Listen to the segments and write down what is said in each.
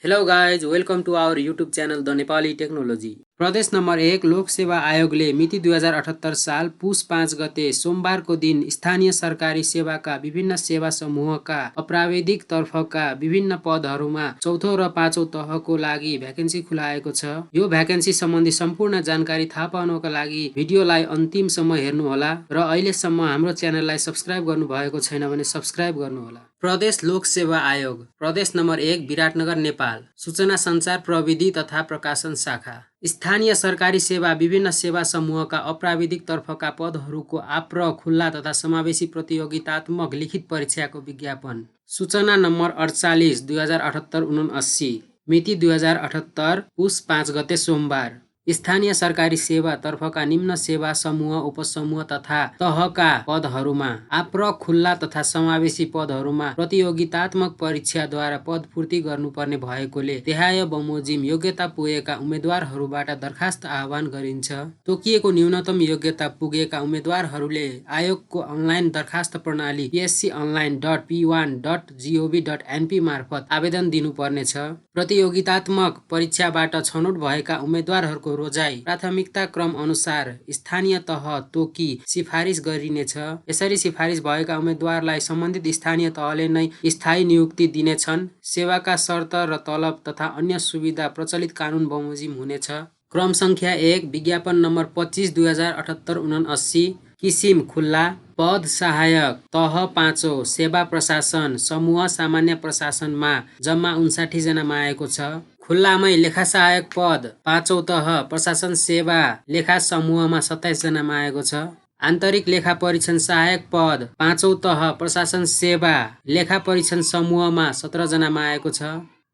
Hello guys, welcome to our YouTube channel The Nepali Technology। प्रदेश number 1 लोक सेवा आयोगले मिति 2078 साल पुस 5 गते सोमबारको दिन स्थानीय सरकारी सेवाका विभिन्न सेवा समूहका अप्राविधिक तर्फका विभिन्न पदहरूमा चौथो र पाँचौं तहको लागि भ्याकेन्सी खुलाएको छ। यो भ्याकेन्सी सम्बन्धी सम्पूर्ण जानकारी थाहा पाउनका लागि भिडियोलाई अन्तिमसम्म हेर्नुहोला र अहिलेसम्म हाम्रो च्यानललाई सब्स्क्राइब गर्नुभएको छैन भने सब्स्क्राइब गर्नुहोला। प्रदेश लोक सेवा आयोग प्रदेश नम्बर 1 विराटनगर नेपाल। सूचना सञ्चार प्रविधि तथा प्रकाशन शाखा। स्थानीय सरकारी सेवा विभिन्न सेवा समूहका अप्राविधिक तर्फका पदहरूको आप्रह खुल्ला तथा समावेशी प्रतियोगितात्मक लिखित परीक्षाको विज्ञापन। सूचना नम्बर 48 2078 79 मिति 2078 पुस 5 गते सोमबार। स्थानीय सरकारी सेवा तर्फका निम्न सेवा समूह उपसमूह तथा तहका पदहरूमा आप्रह खुल्ला तथा समावेशी पदहरूमा प्रतियोगितात्मक परीक्षाद्वारा पदपूर्ति गर्नुपर्ने भएकोले देहाय बमोजिम योग्यता पुगेका उम्मेदवारहरूबाट दरखास्त आह्वान गरिन्छ। तोकिएको न्यूनतम योग्यता पुगेका उम्मेदवारहरूले आयोगको अनलाइन दरखास्त प्रणाली psconline.p1.gov.np मार्फत आवेदन दिनुपर्नेछ। प्रतियोगितात्मक परीक्षाबाट छनौट भएका उम्मेदवारहरूको रोजाइ प्राथमिकता क्रम अनुसार स्थानीय तह तोकी सिफारिस गरिनेछ। यसरी सिफारिस भएका उम्मेदवारलाई सम्बन्धित स्थानीय तहले नै स्थायी नियुक्ति दिनेछन्। सेवाका शर्त र तलब तथा अन्य सुविधा प्रचलित कानुन बमोजिम हुनेछ। क्रम संख्या 1 विज्ञापन नम्बर 25 2078 79 किसिम खुल्ला। पद सहायक तह पाँचौं सेवा प्रशासन समूह सामान्य प्रशासनमा जम्मा 59 जनामा आएको छ। खुल्लामै लेखा सहायक पद पाँचौं तह प्रशासन सेवा लेखा समूहमा 27 जनामा आएको छ। आन्तरिक लेखा परीक्षण सहायक पद पाँचौं तह प्रशासन सेवा लेखा परीक्षण समूहमा 17 जनामा आएको छ।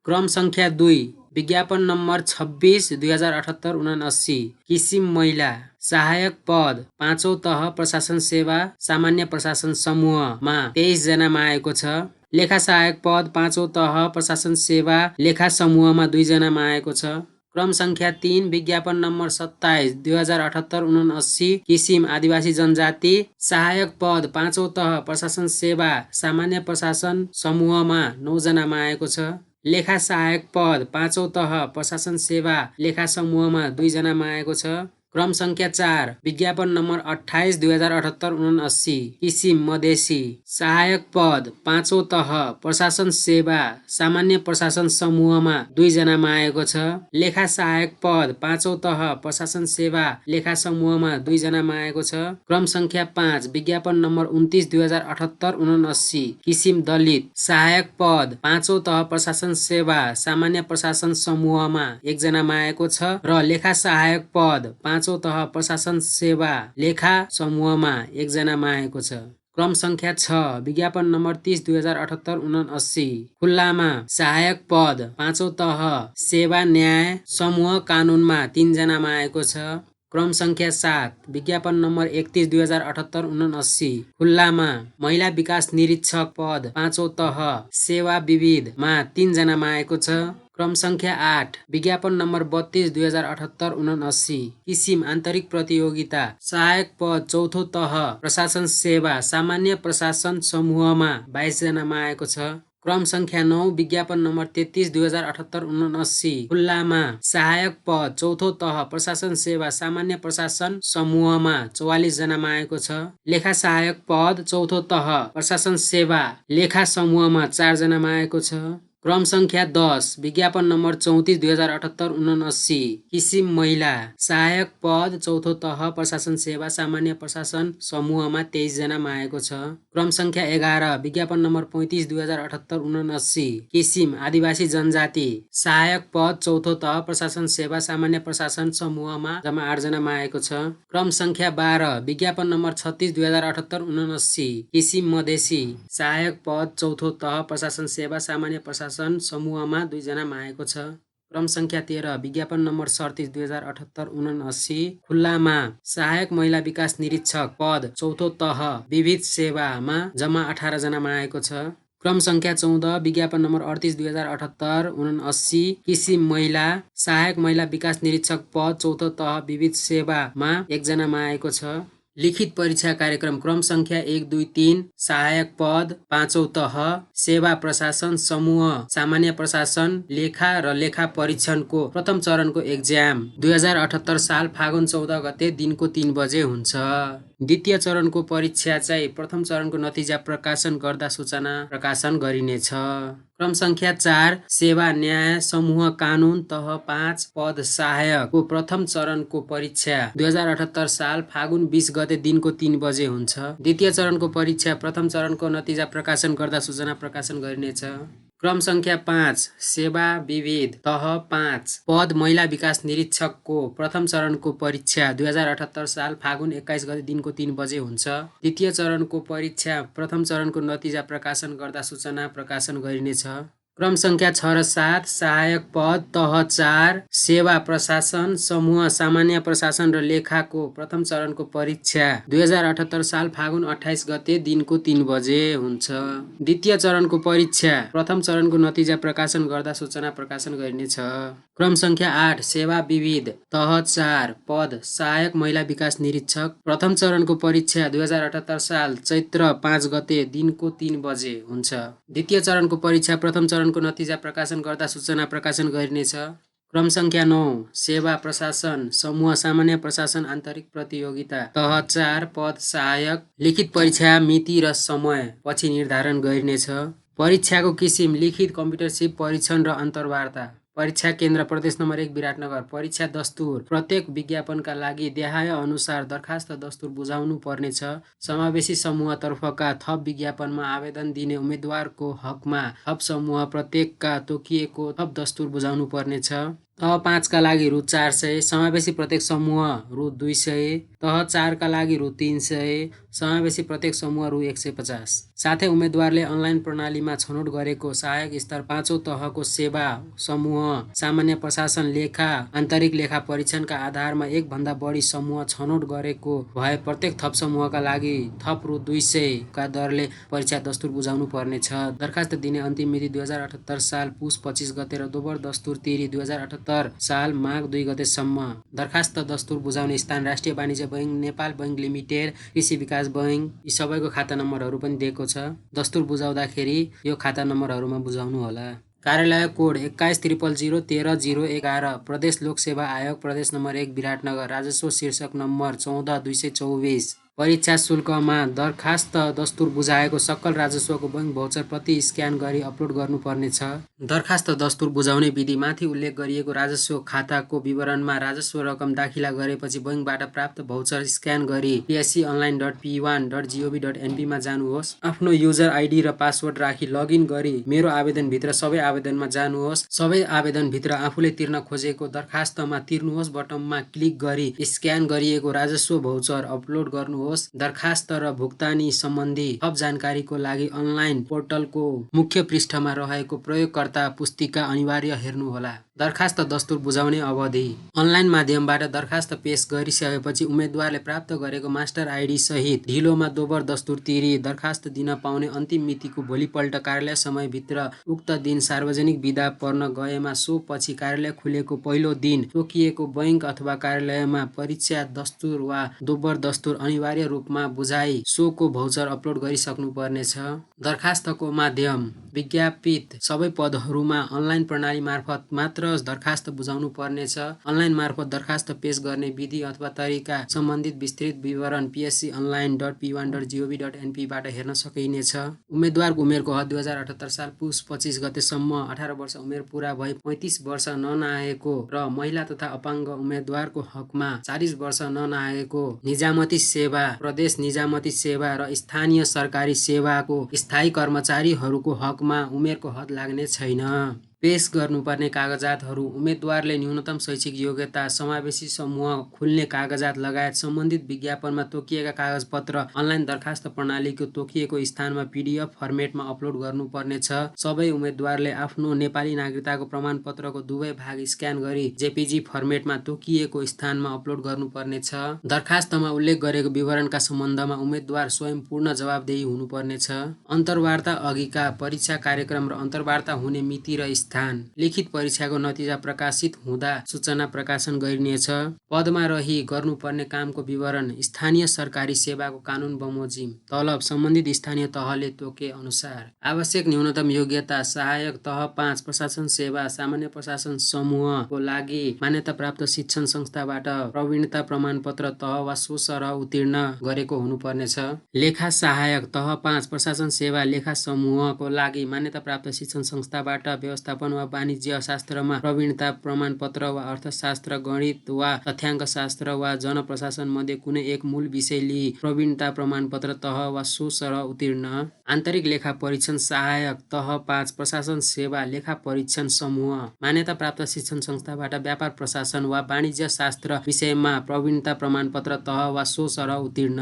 क्रम संख्या 2 विज्ञापन नम्बर 26 2078 79 किसिम महिला सहायक पद पाँचौं तह प्रशासन सेवा सामान्य प्रशासन समूहमा 23 जनामा आएको छ। लेखा सहायक पद पाँचौं तह प्रशासन सेवा लेखा समूहमा 2 जनामा आएको छ। क्रम संख्या 3 विज्ञापन नम्बर 27 2078 79 किसिम आदिवासी जनजाति सहायक पद पाँचौं तह प्रशासन सेवा सामान्य प्रशासन समूहमा 9 जनामा आएको छ। लेखा सहायक पद पाँचौं तह प्रशासन सेवा लेखा समूहमा 2 जनामा आएको छ। क्रम संख्या 4 विज्ञापन नम्बर 28 2078 79 किसिम मधेसी सहायक पद पाँचौं तह प्रशासन सेवा सामान्य प्रशासन समूहमा 2 जनामा आएको छ। लेखा सहायक पद पाँचौं तह प्रशासन सेवा लेखा समूहमा 2 जनामा आएको छ। क्रम संख्या 5 विज्ञापन नम्बर 29 2078 79 किसिम दलित सहायक पद पाँचौं तह प्रशासन सेवा सामान्य प्रशासन समूहमा 1 जनामा आएको छ र लेखा सहायक पद पाँचौं तह प्रशासन सेवा लेखा समूहमा 1 जनामा आएको छ। क्रम संख्या 6 विज्ञापन नम्बर 30 2078 79 खुल्लामा सहायक पद पाँचौं तह सेवा न्याय समूह कानुनमा 3 जनामा आएको छ। क्रम संख्या 7 विज्ञापन नम्बर 31 2078 79 खुल्लामा महिला विकास निरीक्षक पद पाँचौं तह सेवा विविधमा 3 जनामा आएको छ। क्रम संख्या 8 विज्ञापन नम्बर 32 2078 79 किसिम आन्तरिक प्रतियोगिता सहायक पद चौथो तह प्रशासन सेवा सामान्य प्रशासन समूहमा 22 जनामा आएको छ। क्रम संख्या 9 विज्ञापन नम्बर 33 2078 79 खुल्लामा सहायक पद चौथो तह प्रशासन सेवा सामान्य प्रशासन समूहमा 44 जनामा आएको छ। लेखा सहायक पद चौथो तह प्रशासन सेवा लेखा समूहमा 4 जनामा आएको छ। क्रम संख्या 10 विज्ञापन नम्बर 34 2078 79 किसिम महिला सहायक पद चौथो तह प्रशासन सेवा सामान्य प्रशासन समूहमा 23 जनामा आएको छ। क्रम संख्या 11 विज्ञापन नम्बर 35 2078 79 किसिम आदिवासी जनजाति सहायक पद चौथो तह प्रशासन सेवा सामान्य प्रशासन समूहमा जम्मा 8 जनामा आएको छ। क्रम संख्या 12 विज्ञापन नम्बर 36 2078 79 किसिम मधेसी सहायक पद चौथो तह प्रशासन सेवा सामान्य प्रशासन समूहमा 2 जनामा आएको छ। क्रम संख्या 13 विज्ञापन नम्बर 37 2078 79 खुल्लामा सहायक महिला विकास निरीक्षक पद चौथो तह विविध सेवामा जम्मा 18 जनामा आएको छ। क्रम संख्या 14 विज्ञापन नम्बर 38 2078 79 किसिम महिला सहायक महिला विकास निरीक्षक पद चौथो तह विविध सेवामा 1 जनामा आएको छ। लिखित परीक्षा कार्यक्रम क्रम संख्या 1, 2, 3 सहायक पद 5औं तह सेवा प्रशासन समूह सामान्य प्रशासन लेखा र लेखा परीक्षणको प्रथम चरणको एक्जाम 2078 साल फागुन 14 गते दिनको 3 बजे हुन्छ। द्वितीय चरणको परीक्षा चाहिँ प्रथम चरणको नतिजा प्रकाशन गर्दा सूचना प्रकाशन गरिनेछ। क्रम संख्या 4 सेवा न्याय समूह कानून तह 5 पद सहायकको प्रथम चरणको परीक्षा 2078 साल फागुन 20 गते दिनको 3 बजे हुन्छ। द्वितीय चरणको परीक्षा प्रथम चरणको नतिजा प्रकाशन गर्दा सूचना प्रकाशन गरिनेछ। क्रम संख्या 5 सेवा विविध तह 5 पद महिला विकास निरीक्षकको प्रथम चरणको परीक्षा 2078 साल फागुन 21 गते दिनको 3 बजे हुन्छ। द्वितीय चरणको परीक्षा प्रथम चरणको नतिजा प्रकाशन गर्दा सूचना प्रकाशन गरिनेछ। क्रम संख्या 6 र 7 सहायक पद तह 4 सेवा प्रशासन समूह सामान्य प्रशासन र लेखाको प्रथम चरणको परीक्षा 2078 साल फागुन 28 गते दिनको 3 बजे हुन्छ। द्वितीय चरणको परीक्षा प्रथम चरणको नतिजा प्रकाशन गर्दा सूचना प्रकाशन गरिनेछ। क्रम संख्या 8 सेवा विविध तह 4 पद सहायक महिला विकास निरीक्षक प्रथम चरणको परीक्षा 2078 साल चैत्र 5 गते दिनको 3 बजे हुन्छ। द्वितीय चरणको परीक्षा प्रथम चरणको नतिजा प्रकाशन गर्दा सूचना प्रकाशन गरिनेछ। क्रम संख्या 9 सेवा प्रशासन समूह सामान्य प्रशासन आन्तरिक प्रतियोगिता तह 4 पद सहायक लिखित परीक्षा मिति र समय पछि निर्धारण गरिनेछ। परीक्षाको किसिम लिखित कम्प्युटरसिप परीक्षण र अन्तर्वार्ता। परीक्षा केन्द्र प्रदेश नम्बर 1 विराटनगर। परीक्षा दस्तुर प्रत्येक विज्ञापनका लागि देहाय अनुसार दरखास्त दस्तुर बुझाउनु पर्नेछ। समावेशी समूहतर्फका थप विज्ञापनमा आवेदन दिने उम्मेदवारको हकमा थप समूह प्रत्येकका तोकिएको थप दस्तुर बुझाउनु पर्नेछ। तह 5 का लागि रु 400, समावेशी प्रत्येक समूह रु 200, तह 4 का लागि रु 300, समावेशी प्रत्येक समूह रु 150। साथै उम्मेदवारले अनलाइन प्रणालीमा छनौट गरेको सहायक स्तर 5औं तहको सेवा समूह सामान्य प्रशासन लेखा आन्तरिक लेखा परीक्षणका आधारमा एक भन्दा बढी समूह छनौट गरेको भए प्रत्येक थप समूहका लागि थप रु 200 का दरले परीक्षा दस्तुर बुझाउनु पर्नेछ। दरखास्त दिने अन्तिम मिति 2078 साल पुस 25 गते र दोबर दस्तुर तिरी 2078 साल माघ 2 गतेसम्म। दरखास्त दस्तुर बुझाउने स्थान राष्ट्रिय वाणिज्य बैंक, नेपाल बैंक लिमिटेड, कृषि विकास बैंक, यी सबैको खाता नम्बरहरू पनि दिएको छ। दस्तुर बुझाउँदाखेरि यो खाता नम्बरहरूमा बुझाउनु होला। कार्यालय कोड 2100013011 प्रदेश लोक सेवा आयोग प्रदेश नम्बर 1 विराटनगर। राजस्व शीर्षक नम्बर 14224। परीक्षा शुल्कमा दरखास्त दस्तुर बुझाएको सक्कल राजस्वको बैंक भौचर प्रति स्क्यान गरी अपलोड गर्नुपर्नेछ। दरखास्त दस्तुर बुझाउने विधि माथि उल्लेख गरिएको राजस्व खाताको विवरणमा राजस्व रकम दाखिला गरेपछि बैंकबाट प्राप्त भौचर स्क्यान गरी psconline.p1.gov.np मा जानुहोस्। आफ्नो युजर आइडी र पासवर्ड राखी लगइन गरी मेरो आवेदनभित्र सबै आवेदनमा जानुहोस्। सबै आवेदनभित्र आफूले तिर्न खोजेको दरखास्तमा तिर्नुहोस् बटनमा क्लिक गरी स्क्यान गरिएको राजस्व भौचर अपलोड गर्नुहोस्। दरखास्त र भुक्तानी सम्बन्धी थप जानकारीको लागि अनलाइन पोर्टलको मुख्य पृष्ठमा रहेको प्रयोगकर्ता पुस्तिका अनिवार्य हेर्नुहोला। दरखास्त दस्तुर बुझाउने अवधि। अनलाइन माध्यमबाट दरखास्त पेश गरिसकेपछि उम्मेदवारले प्राप्त गरेको मास्टर आइडी सहित ढिलोमा दोबर दस्तुर तिरी दरखास्त दिन पाउने अन्तिम मितिको भोलिपल्ट कार्यालय समयभित्र उक्त दिन सार्वजनिक बिदा पर्न गएमा सो पछि कार्यालय खुलेको पहिलो दिन तोकिएको बैंक अथवा कार्यालयमा परीक्षा दस्तुर वा दोबर दस्तुर अनिवार्य रूपमा बुझाइ सोको भौचर अपलोड गरिसक्नु पर्नेछ। दरखास्तको माध्यम। विज्ञापित सबै पदहरूमा अनलाइन प्रणाली मार्फत मात्र दरखास्त बुझाउनु पर्नेछ। अनलाइन मार्फत दरखास्त पेश गर्ने विधि अथवा तरिका सम्बन्धित विस्तृत विवरण psconline.p1.gov.np बाट हेर्न सकिनेछ। उम्मेदवारको उमेरको हद 2078 साल पुस 25 गतेसम्म 18 वर्ष उमेर पूरा भई 35 वर्ष ननागेको र महिला तथा अपाङ्ग उम्मेदवारको हकमा 40 वर्ष ननागेको निजामती सेवा, प्रदेश निजामती सेवा र स्थानीय सरकारी सेवाको स्थायी कर्मचारीहरूको हकमा उमेरको हद लाग्ने छैन। पेश गर्नुपर्ने कागजातहरू। उम्मेदवारले न्यूनतम शैक्षिक योग्यता, समावेशी समूह खुल्ने कागजात लगायत सम्बन्धित विज्ञापनमा तोकिएका कागजपत्र अनलाइन दरखास्त प्रणालीको तोकिएको स्थानमा PDF फर्मेटमा अपलोड गर्नुपर्नेछ। सबै उम्मेदवारले आफ्नो नेपाली नागरिकताको प्रमाणपत्रको दुवै भाग स्क्यान गरी JPG फर्मेटमा तोकिएको स्थानमा अपलोड गर्नुपर्नेछ। दरखास्तमा उल्लेख गरेको विवरणका सम्बन्धमा उम्मेदवार स्वयं पूर्ण जवाबदेही हुनुपर्नेछ। अन्तर्वार्ता अघिका परीक्षा कार्यक्रम र अन्तर्वार्ता हुने मिति र स्थान। लिखित परीक्षाको नतिजा प्रकाशित हुँदा सूचना प्रकाशन गरिनेछ। पदमा रही गर्नुपर्ने कामको विवरण, स्थानीय सरकारी सेवाको कानुन बमोजिम, तलब सम्बन्धित स्थानीय तहले तोके अनुसार। आवश्यक न्यूनतम योग्यता, सहायक तह 5 प्रशासन सेवा सामान्य प्रशासन समूहको लागि मान्यता प्राप्त शिक्षण संस्थाबाट प्रवीणता प्रमाणपत्र तह वा सो सरह उत्तीर्ण गरेको हुनुपर्नेछ। लेखा सहायक तह 5 प्रशासन सेवा लेखा समूहको लागि मान्यता प्राप्त शिक्षण संस्थाबाट व्यवस्थापन वा वाणिज्य शास्त्रमा प्रवीणता प्रमाणपत्र वा अर्थशास्त्र, गणित वा तथ्याङ्क शास्त्र वा जनप्रशासन मध्ये कुनै एक मूल विषय लिई प्रवीणता प्रमाणपत्र तह वा सो सरह उत्तीर्ण। आन्तरिक लेखा परीक्षण सहायक तह 5 प्रशासन सेवा लेखा परीक्षण समूह मान्यता प्राप्त शिक्षण संस्थाबाट व्यापार प्रशासन वा वाणिज्य शास्त्र विषयमा प्रवीणता प्रमाणपत्र तह वा सो सरह उत्तीर्ण।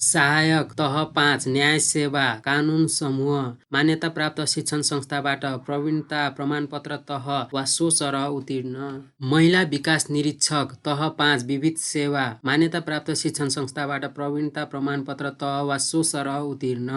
सहायक तह 5 न्याय सेवा कानुन समूह मान्यता प्राप्त शिक्षण संस्थाबाट प्रवीणता प्रमाणपत्र तह वा सो सरह उत्तीर्ण। महिला विकास निरीक्षक तह 5 विविध सेवा मान्यता प्राप्त शिक्षण संस्थाबाट प्रवीणता प्रमाणपत्र तह वा सो सरह उत्तीर्ण।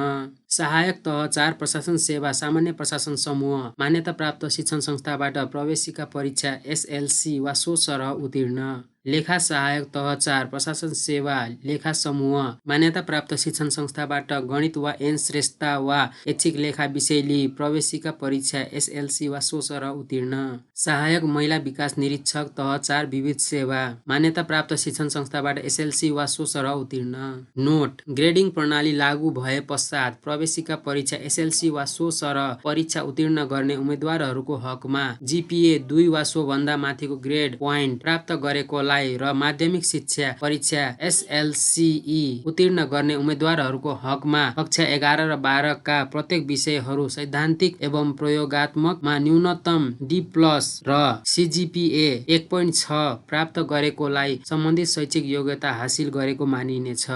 सहायक तह 4 प्रशासन सेवा सामान्य प्रशासन समूह मान्यता प्राप्त शिक्षण संस्थाबाट प्रवेशिका परीक्षा एसएलसी वा सो सरह उत्तीर्ण। लेखा सहायक तह 4 प्रशासन सेवा लेखा समूह मान्यता प्राप्त शिक्षण संस्थाबाट गणित वा एन श्रेष्ठता वा ऐच्छिक लेखा विषय लिई प्रवेशिका परीक्षा एसएलसी वा सो सरह उत्तीर्ण। सहायक महिला विकास निरीक्षक तह 4 विविध सेवा मान्यता प्राप्त शिक्षण संस्थाबाट एसएलसी वा सो सरह उत्तीर्ण। नोट: ग्रेडिङ प्रणाली लागू भए पश्चात प्रवेशिका परीक्षा एसएलसी वा सो सरह परीक्षा उत्तीर्ण गर्ने उम्मेदवारहरूको हकमा जीपीए 2 वा सो भन्दा माथिको ग्रेड प्वाइन्ट प्राप्त गरेकोलाई र माध्यमिक शिक्षा परीक्षा एसएलसीई उत्तीर्ण गर्ने उम्मेदवारहरूको हकमा कक्षा 11 र 12 का प्रत्येक विषयहरू सैद्धान्तिक एवं प्रयोगात्मकमा न्यूनतम D+ र सीजीपीए 1.6 प्राप्त गरेकोलाई सम्बन्धित शैक्षिक योग्यता हासिल गरेको मानिनेछ।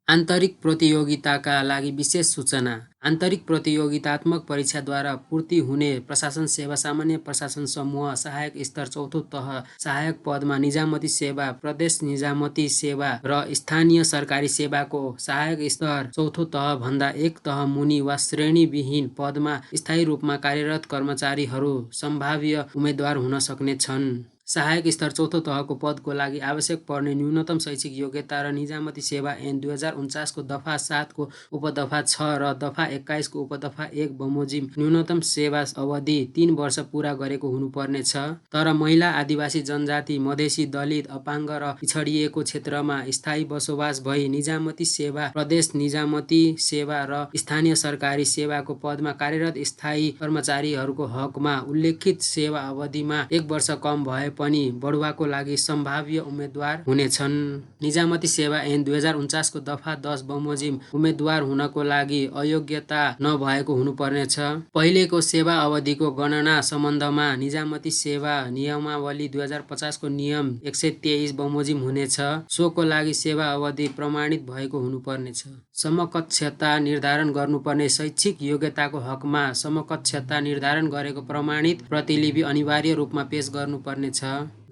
आन्तरिक प्रतियोगिताका लागि विशेष सूचना। आन्तरिक प्रतियोगितात्मक परीक्षाद्वारा पूर्ति हुने प्रशासन सेवा सामान्य प्रशासन समूह सहायक स्तर चौथो तह सहायक पदमा निजामती सेवा, प्रदेश निजामती सेवा र स्थानीय सरकारी सेवाको सहायक स्तर चौथो तह भन्दा एक तह मुनि वा श्रेणीविहीन पदमा स्थायी रूपमा कार्यरत कर्मचारीहरू सम्भाव्य उम्मेद्वार हुन सक्ने छन्। सहायक स्तर चौथो तहको पदको लागि आवश्यक पर्ने न्यूनतम शैक्षिक योग्यता र निजामती सेवा ऐन 2049 को दफा 7 को उपदफा 6 र दफा 21 को उपदफा 1 बमोजिम न्यूनतम सेवा अवधि 3 वर्ष पूरा गरेको हुनुपर्नेछ। तर महिला, आदिवासी जनजाति, मधेसी, दलित, अपाङ्ग र पिछडिएको क्षेत्रमा स्थायी बसोबास भई निजामती सेवा, प्रदेश निजामती सेवा र स्थानीय सरकारी सेवाको पदमा कार्यरत स्थायी कर्मचारीहरूको हकमा उल्लेखित सेवा अवधिमा 1 वर्ष कम भए पनि बढुवाको लागि सम्भाव्य उम्मेद्वार हुनेछन्। निजामती सेवा ऐन 2049 को दफा 10 बमोजिम उम्मेद्वार हुनको लागि अयोग्यता नभएको हुनुपर्नेछ। पहिलेको सेवा अवधिको गणना सम्बन्धमा निजामती सेवा नियमावली 2050 को नियम 123 बमोजिम हुनेछ। सोको लागि सेवा अवधि प्रमाणित भएको हुनुपर्नेछ। समकक्षता निर्धारण गर्नुपर्ने शैक्षिक योग्यताको हकमा समकक्षता निर्धारण गरेको प्रमाणित प्रतिलिपि अनिवार्य रूपमा पेश गर्नुपर्नेछ।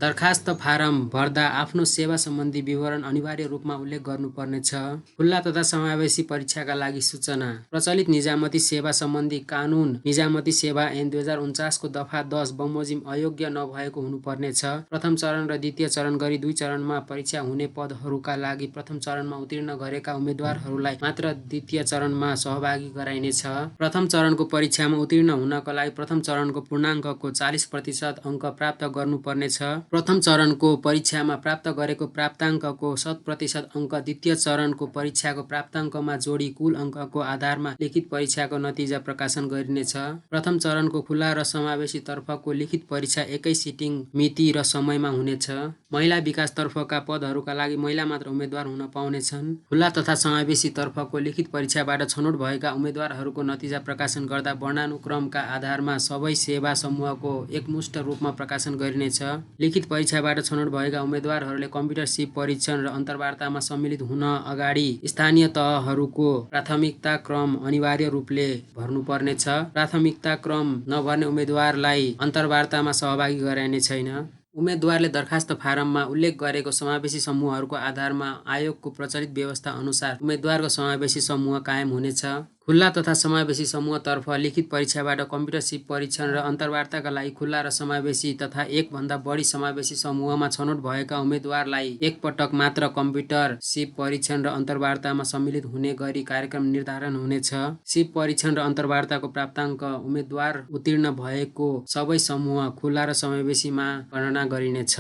दरखास्त फारम भर्दा आफ्नो सेवा सम्बन्धी विवरण अनिवार्य रूपमा उल्लेख गर्नुपर्नेछ। खुल्ला तथा समावेशी परीक्षाका लागि सूचना। प्रचलित निजामती सेवा सम्बन्धी कानुन निजामती सेवा ऐन 2049 को दफा 10 बमोजिम अयोग्य नभएको हुनुपर्नेछ। प्रथम चरण र द्वितीय चरण गरी 2 चरणमा परीक्षा हुने पदहरूका लागि प्रथम चरणमा उत्तीर्ण गरेका उम्मेद्वारहरूलाई मात्र द्वितीय चरणमा सहभागी गराइनेछ। प्रथम चरणको परीक्षामा उत्तीर्ण हुनका लागि प्रथम चरणको पूर्णाङ्कको 40% अङ्क प्राप्त गर्नुपर्नेछ। प्रथम चरणको परीक्षामा प्राप्त गरेको प्राप्ताङ्कको 100% अङ्क द्वितीय चरणको परीक्षाको प्राप्ताङ्कमा जोडी कुल अङ्कको आधारमा लिखित परीक्षाको नतिजा प्रकाशन गरिनेछ। प्रथम चरणको खुला र समावेशी तर्फको लिखित परीक्षा एकै सिटिङ मिति र समयमा हुनेछ। महिला विकास तर्फका पदहरूका लागि महिला मात्र उम्मेद्वार हुन पाउनेछन्। खुला तथा समावेशी तर्फको लिखित परीक्षाबाट छनौट भएका उम्मेद्वारहरूको नतिजा प्रकाशन गर्दा वर्णानुक्रमका आधारमा सबै सेवा समूहको एकमुष्ट रूपमा प्रकाशन गरिनेछ। लिखित परीक्षाबाट छनौट भएका उम्मेद्वारहरूले कम्प्युटर सिप परीक्षण र अन्तर्वार्तामा सम्मिलित हुन अगाडि स्थानीय तहहरूको प्राथमिकता क्रम अनिवार्य रूपले भर्नुपर्नेछ। प्राथमिकता क्रम नभर्ने उम्मेद्वारलाई अन्तर्वार्तामा सहभागी गराइने छैन। उम्मेद्वारले दरखास्त फारममा उल्लेख गरेको समावेशी समूहहरूको आधारमा आयोगको प्रचलित व्यवस्था अनुसार उम्मेद्वारको समावेशी समूह कायम हुनेछ। खुल्ला तथा समावेशी समूहतर्फ लिखित परीक्षाबाट कम्प्युटर सिप परीक्षण र अन्तर्वार्ताका लागि खुल्ला र समावेशी तथा एक भन्दा बढी समावेशी समूहमा छनौट भएका उम्मेदवारलाई एकपटक मात्र कम्प्युटर सिप परीक्षण र अन्तर्वार्तामा सम्मिलित हुने गरी कार्यक्रम निर्धारण हुनेछ। सिप परीक्षण र अन्तर्वार्ताको प्राप्ताङ्क उम्मेदवार उत्तीर्ण भएको सबै समूह खुल्ला र समावेशीमा गणना गरिनेछ।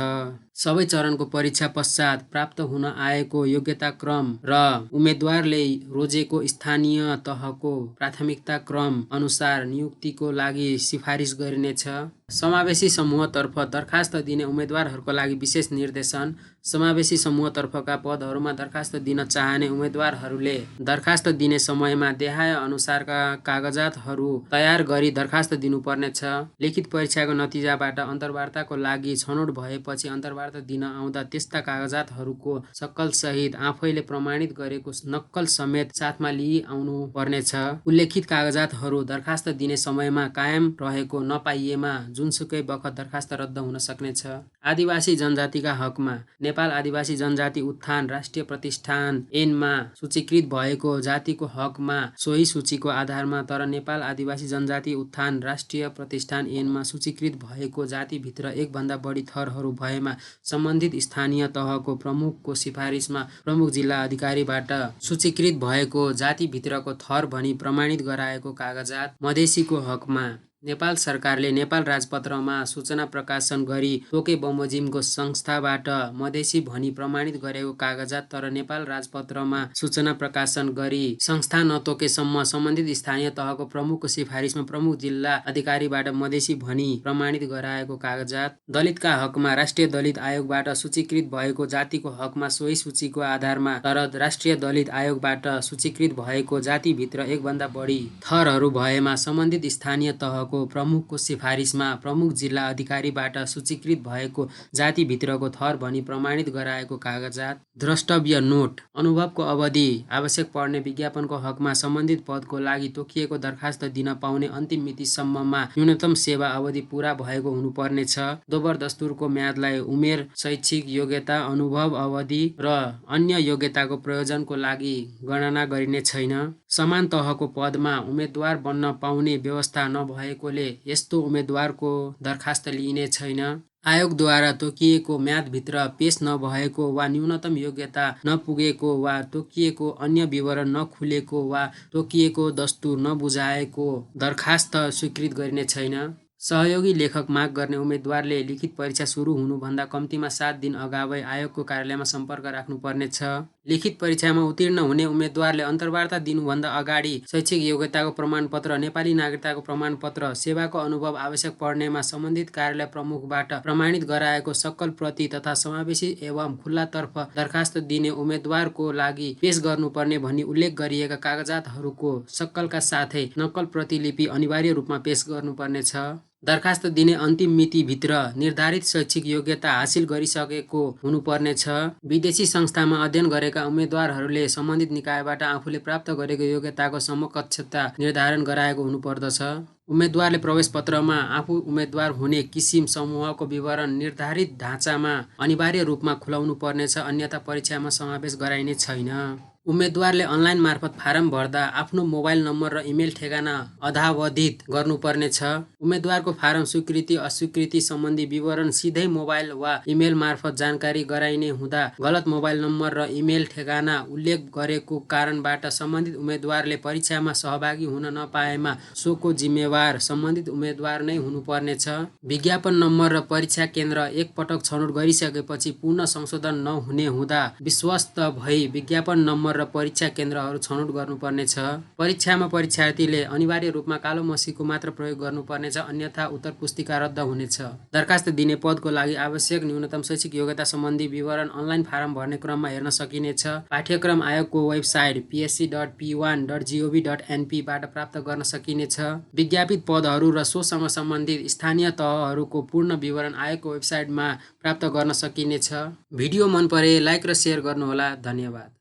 सबै चरणको परीक्षा पश्चात प्राप्त हुन आएको योग्यता क्रम र उम्मेदवारले रोजेको स्थानीय तहको प्राथमिकता क्रम अनुसार नियुक्तिको लागि सिफारिस गरिनेछ। समावेशी समूहतर्फ दरखास्त दिने उम्मेदवारहरूका लागि विशेष निर्देशन। समावेशी समूहतर्फका पदहरूमा दरखास्त दिन चाहने उम्मेदवारहरूले दरखास्त दिने समयमा देखाए अनुसारका कागजातहरू तयार गरी दरखास्त दिनुपर्नेछ। लिखित परीक्षाको नतिजाबाट अन्तर्वार्ताको लागि छनौट भएपछि अन्तर्वार्ता दिन आउँदा त्यस्ता कागजातहरूको सक्कलसहित आफैले प्रमाणित गरेको नक्कल समेत साथमा लिई आउनु पर्नेछ। उल्लेखित कागजातहरू दरखास्त दिने समयमा कायम रहेको नपाइएमा जुनसुकै बखत दरखास्त रद्द हुन सक्नेछ। आदिवासी जनजातिका हकमा नेपाल आदिवासी जनजाति उत्थान राष्ट्रिय प्रतिष्ठान ऐनमा सूचीकृत भएको जातिको हकमा सोही सूचीको आधारमा तर नेपाल आदिवासी जनजाति उत्थान राष्ट्रिय प्रतिष्ठान ऐनमा सूचीकृत भएको जातिभित्र एक भन्दा बढी थरहरू भएमा सम्बन्धित स्थानीय तहको प्रमुखको सिफारिसमा प्रमुख जिल्ला अधिकारीबाट सूचीकृत भएको जातिभित्रको थर भनी प्रमाणित गराएको कागजात। मधेसीको हकमा नेपाल सरकारले नेपाल राजपत्रमा सूचना प्रकाशन गरी तोके बमोजिमको संस्थाबाट मधेसी भनी प्रमाणित गरेको कागजात तर नेपाल राजपत्रमा सूचना प्रकाशन गरी संस्था नतोकेसम्म सम्बन्धित स्थानीय तहको प्रमुखको सिफारिसमा प्रमुख जिल्ला अधिकारीबाट मधेसी भनी प्रमाणित गराएको कागजात। दलितका हकमा राष्ट्रिय दलित आयोगबाट सूचीकृत भएको जातिको हकमा सोही सूचीको आधारमा तर राष्ट्रिय दलित आयोगबाट सूचीकृत भएको जातिभित्र एक भन्दा बढी थरहरू भएमा सम्बन्धित स्थानीय तहको प्रमुखको सिफारिसमा प्रमुख जिल्ला अधिकारीबाट सूचीकृत भएको जातिभित्रको थर भनी प्रमाणित गराएको कागजात। द्रष्टव्य नोट अनुभवको अवधि आवश्यक पर्ने विज्ञापनको हकमा सम्बन्धित पदको लागि तोकिएको दरखास्त दिन पाउने अन्तिम मितिसम्ममा न्यूनतम सेवा अवधि पूरा भएको हुनुपर्नेछ। दोबर दस्तुरको म्यादलाई उमेर शैक्षिक योग्यता अनुभव अवधि र अन्य योग्यताको प्रयोजनको लागि गणना गरिने छैन। समान तहको पदमा उम्मेदवार बन्न पाउने व्यवस्था नभएकोले यस्तो उम्मेदवारको दरखास्त लिइने छैन। आयोगद्वारा तोकिएको म्यादभित्र पेश नभएको वा न्यूनतम योग्यता नपुगेको वा तोकिएको अन्य विवरण नखुलेको वा तोकिएको दस्तुर नबुझाएको दरखास्त स्वीकृत गरिने छैन। सहयोगी लेखक माग गर्ने उम्मेदवारले लिखित परीक्षा सुरु हुनुभन्दा कम्तीमा 7 दिन अगावै आयोगको कार्यालयमा सम्पर्क राख्नुपर्नेछ। लिखित परीक्षामा उत्तीर्ण हुने उम्मेदवारले अन्तर्वार्ता दिनुभन्दा अगाडि शैक्षिक योग्यताको प्रमाणपत्र नेपाली नागरिकताको प्रमाणपत्र सेवाको अनुभव आवश्यक पर्नेमा सम्बन्धित कार्यालय प्रमुखबाट प्रमाणित गराएको सक्कल प्रति तथा समावेशी एवं खुल्लातर्फ दरखास्त दिने उम्मेदवारको लागि पेश गर्नुपर्ने भनी उल्लेख गरिएका कागजातहरूको सक्कलका साथै नक्कल प्रतिलिपि अनिवार्य रूपमा पेश गर्नुपर्नेछ। दरखास्त दिने अन्तिम मितिभित्र निर्धारित शैक्षिक योग्यता हासिल गरिसकेको हुनुपर्नेछ। विदेशी संस्थामा अध्ययन गरेका उम्मेदवारहरूले सम्बन्धित निकायबाट आफूले प्राप्त गरेको योग्यताको समकक्षता निर्धारण गराएको हुनुपर्दछ। उम्मेदवारले प्रवेश पत्रमा आफू उम्मेदवार हुने किसिम समूहको विवरण निर्धारित ढाँचामा अनिवार्य रूपमा खुलाउनु पर्नेछ, अन्यथा परीक्षामा समावेश गराइने छैन। उम्मेदवारले अनलाइन मार्फत फारम भर्दा आफ्नो मोबाइल नम्बर र इमेल ठेगाना अद्यावधित गर्नुपर्नेछ। उम्मेदवारको फारम स्वीकृति अस्वीकृति सम्बन्धी विवरण सिधै मोबाइल वा इमेल मार्फत जानकारी गराइने हुँदा गलत मोबाइल नम्बर र इमेल ठेगाना उल्लेख गरेको कारणबाट सम्बन्धित उम्मेदवारले परीक्षामा सहभागी हुन नपाएमा सोको जिम्मेवार सम्बन्धित उम्मेदवार नै हुनुपर्नेछ। विज्ञापन नम्बर र परीक्षा केन्द्र एकपटक छनौट गरिसकेपछि पुनः संशोधन नहुने हुँदा विश्वस्त भई विज्ञापन नम्बर र परीक्षा केन्द्रहरू छनौट गर्नुपर्नेछ। परीक्षामा परीक्षार्थीले अनिवार्य रूपमा कालो मसीको मात्र प्रयोग गर्नुपर्नेछ, अन्यथा उत्तर पुस्तिका रद्द हुनेछ। दरखास्त दिने पदको लागि आवश्यक न्यूनतम शैक्षिक योग्यता सम्बन्धी विवरण अनलाइन फारम भर्ने क्रममा हेर्न सकिनेछ। पाठ्यक्रम आयोगको वेबसाइट psc.p1.gov.np बाट प्राप्त गर्न सकिनेछ। विज्ञापित पदहरू र सोसँग सम्बन्धित स्थानीय तहहरूको पूर्ण विवरण आयोगको वेबसाइटमा प्राप्त गर्न सकिनेछ। भिडियो मन परे लाइक र शेयर गर्नुहोला। धन्यवाद।